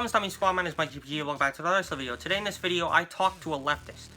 Stummy Squad, my name is Mike GPG, welcome back to another video. Today in this video, I talked to a leftist.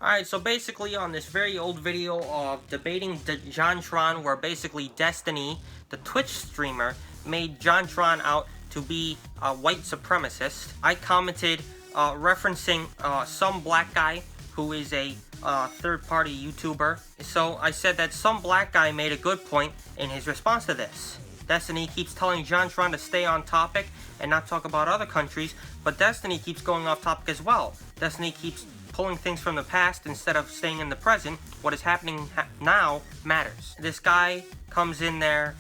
Alright, so basically on this very old video of debating JonTron, where basically Destiny, the Twitch streamer, made JonTron out to be a white supremacist, I commented referencing some black guy who is a third-party YouTuber. So I said that some black guy made a good point in his response to this. Destiny keeps telling JonTron to stay on topic and not talk about other countries, but Destiny keeps going off topic as well. Destiny keeps pulling things from the past instead of staying in the present. What is happening now matters. This guy comes in there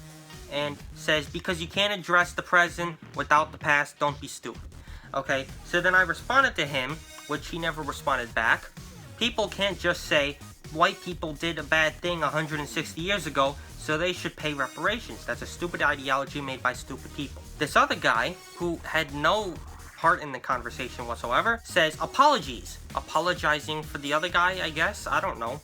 and says, because you can't address the present without the past, don't be stupid. Okay, so then I responded to him, which he never responded back. People can't just say, white people did a bad thing 160 years ago, so they should pay reparations. That's a stupid ideology made by stupid people. This other guy, who had no part in the conversation whatsoever, says apologies. Apologizing for the other guy, I guess? I don't know.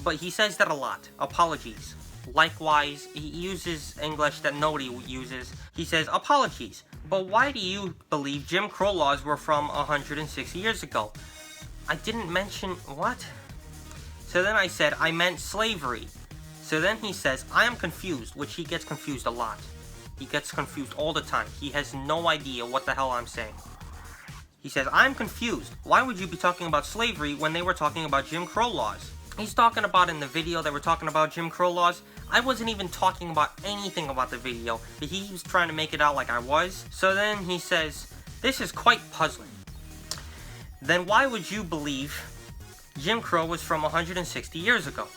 But he says that a lot. Apologies. Likewise, he uses English that nobody uses. He says apologies. But why do you believe Jim Crow laws were from 160 years ago? I didn't mention what? So then I said, I meant slavery. So then he says, I am confused, which he gets confused a lot. He gets confused all the time. He has no idea what the hell I'm saying. He says, I'm confused. Why would you be talking about slavery when they were talking about Jim Crow laws? He's talking about in the video they were talking about Jim Crow laws. I wasn't even talking about anything about the video, but he was trying to make it out like I was. So then he says, this is quite puzzling. Then why would you believe Jim Crow was from 160 years ago?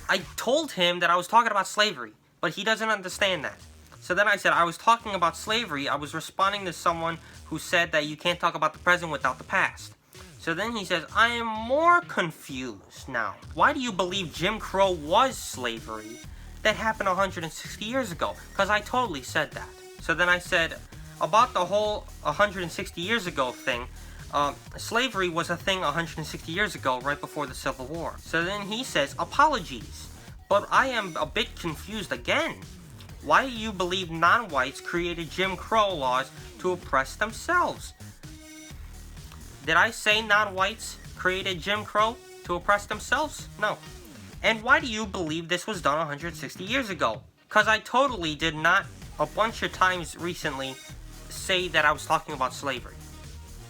I told him that I was talking about slavery, but he doesn't understand that. So then I said I was talking about slavery. I was responding to someone who said that you can't talk about the present without the past. So then he says, I am more confused now. Why do you believe Jim Crow was slavery that happened 160 years ago? Because I totally said that. So then I said, about the whole 160 years ago thing, slavery was a thing 160 years ago, right before the Civil War. So then he says, apologies. But I am a bit confused again. Why do you believe non-whites created Jim Crow laws to oppress themselves? Did I say non-whites created Jim Crow to oppress themselves? No. And why do you believe this was done 160 years ago? Because I totally did not, a bunch of times recently, say that I was talking about slavery.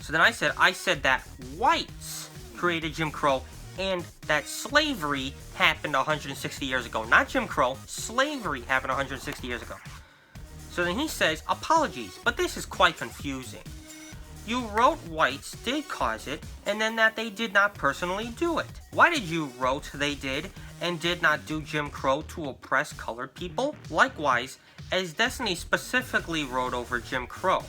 So then I said that whites created Jim Crow and that slavery happened 160 years ago. Not Jim Crow, slavery happened 160 years ago. So then he says, apologies, but this is quite confusing. You wrote whites did cause it, and then that they did not personally do it. Why did you wrote they did and did not do Jim Crow to oppress colored people? Likewise, as Destiny specifically wrote over Jim Crow.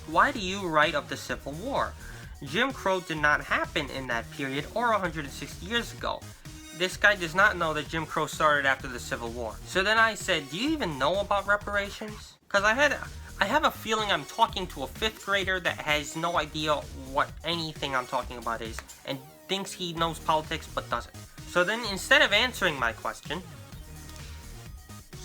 Why do you write of the Civil War? Jim Crow did not happen in that period or 160 years ago. This guy does not know that Jim Crow started after the Civil War. So then I said, do you even know about reparations? Because I have a feeling I'm talking to a 5th grader that has no idea what anything I'm talking about is and thinks he knows politics but doesn't. So then instead of answering my question,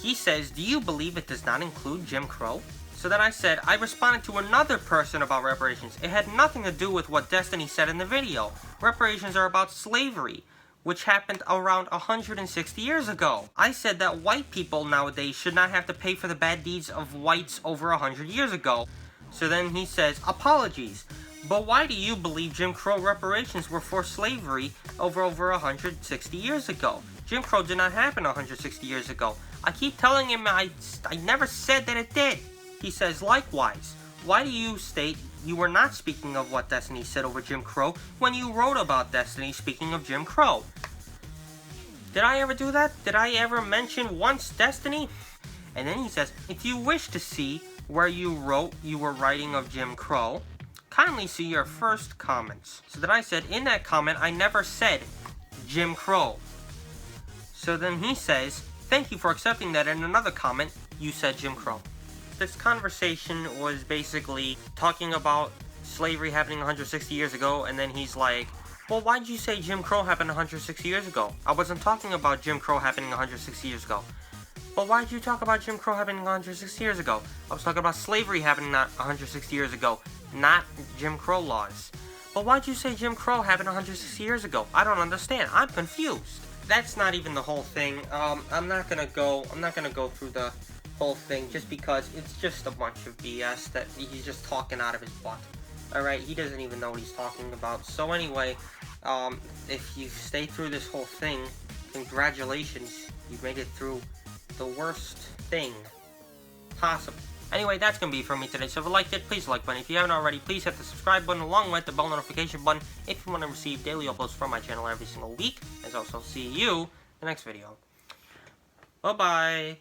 he says, do you believe it does not include Jim Crow? So then I said, I responded to another person about reparations. It had nothing to do with what Destiny said in the video. Reparations are about slavery, which happened around 160 years ago. I said that white people nowadays should not have to pay for the bad deeds of whites over 100 years ago. So then he says, apologies, but why do you believe Jim Crow reparations were for slavery over 160 years ago? Jim Crow did not happen 160 years ago. I keep telling him I never said that it did. He says, likewise, why do you state you were not speaking of what Destiny said over Jim Crow when you wrote about Destiny speaking of Jim Crow? Did I ever do that? Did I ever mention once Destiny? And then he says, if you wish to see where you wrote you were writing of Jim Crow, kindly see your first comments. So then I said, in that comment, I never said Jim Crow. So then he says, thank you for accepting that in another comment, you said Jim Crow. This conversation was basically talking about slavery happening 160 years ago, and then he's like, well, why did you say Jim Crow happened 160 years ago? I wasn't talking about Jim Crow happening 160 years ago. But why did you talk about Jim Crow happening 160 years ago? I was talking about slavery happening not 160 years ago, not Jim Crow laws. But why'd you say Jim Crow happened 160 years ago? I don't understand. I'm confused. That's not even the whole thing. I'm not gonna go through the whole thing just because it's just a bunch of BS that he's just talking out of his butt. Alright, he doesn't even know what he's talking about. So anyway, if you stay through this whole thing, congratulations, you made it through the worst thing possible. Anyway, that's gonna be it for me today. So if you liked it, please the like button. If you haven't already, please hit the subscribe button along with the bell notification button if you want to receive daily uploads from my channel every single week. As also see you in the next video. Bye bye.